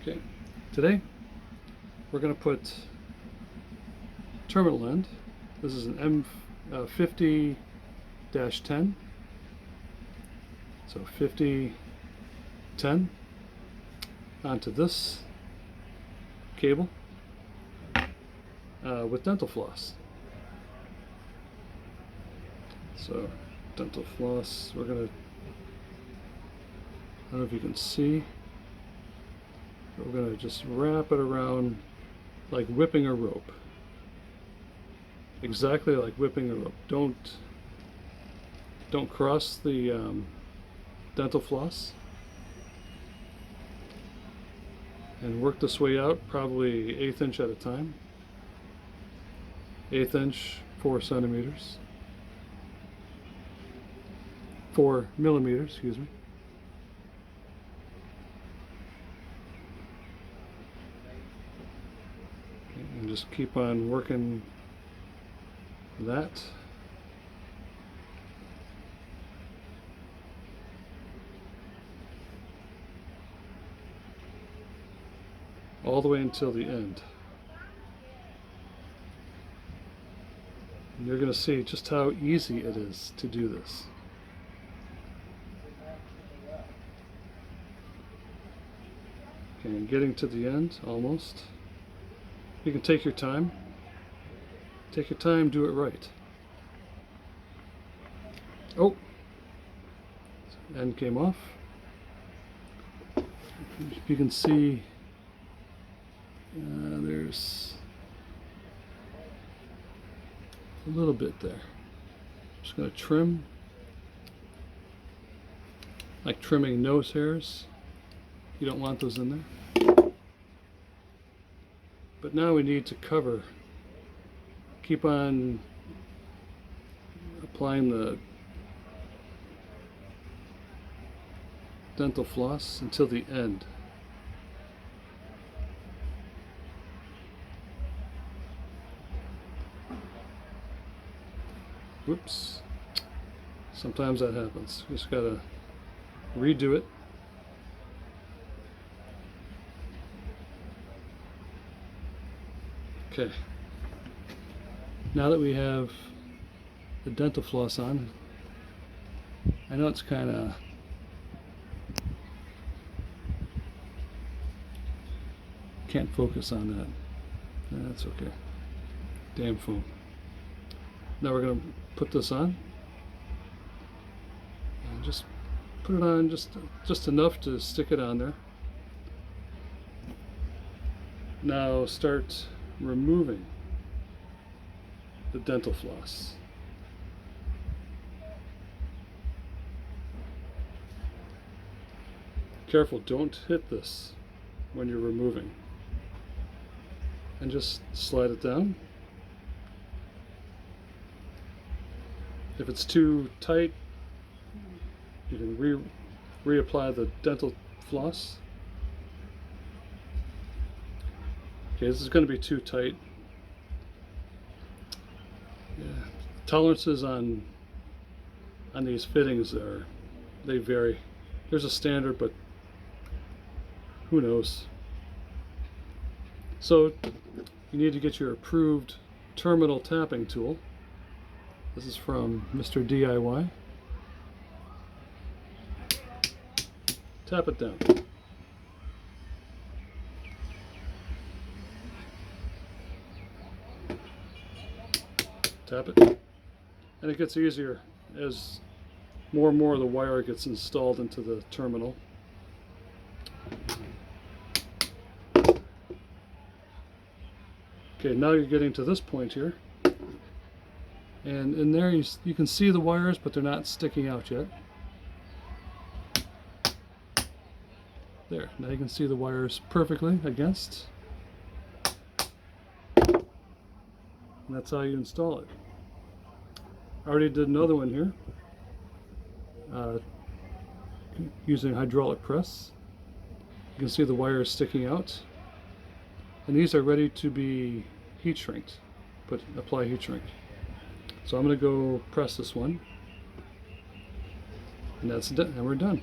Okay, today we're going to put terminal end. This is an M50-10, so 50-10 onto this cable with dental floss. So dental floss, we're going to, I don't know if you can see, but we're going to just wrap it around like whipping a rope. Exactly like whipping a rope. Don't cross the dental floss, and work this way out, probably 1/8 inch at a time. 1/8 inch, 4 centimeters. 4 millimeters, excuse me. And just keep on working that. All the way until the end. And you're going to see just how easy it is to do this. Okay, and getting to the end, almost. You can take your time. Take your time, do it right. Oh! End came off. You can see there's a little bit there. Just going to trim, like trimming nose hairs. You don't want those in there. But now we need to cover. Keep on applying the dental floss until the end. Whoops. Sometimes that happens. You just gotta redo it. Okay. Now that we have the dental floss on, I know it's kind of can't focus on that. That's okay. Damn phone. Now we're going to put this on and just put it on just enough to stick it on there. Now start removing the dental floss. Careful, don't hit this when you're removing. And just slide it down. If it's too tight, you can reapply the dental floss. Okay, this is going to be too tight. Yeah, tolerances on these fittings they vary. There's a standard, but who knows? So you need to get your approved terminal tapping tool. This is from Mr. DIY. Tap it down. Tap it. And it gets easier as more and more of the wire gets installed into the terminal. Okay, now you're getting to this point here. And in there you can see the wires, but they're not sticking out yet. There, now you can see the wires perfectly against. And that's how you install it. I already did another one here using hydraulic press. You can see the wires sticking out. And these are ready to be heat shrinked. Apply heat shrink. So I'm going to go press this one, and we're done.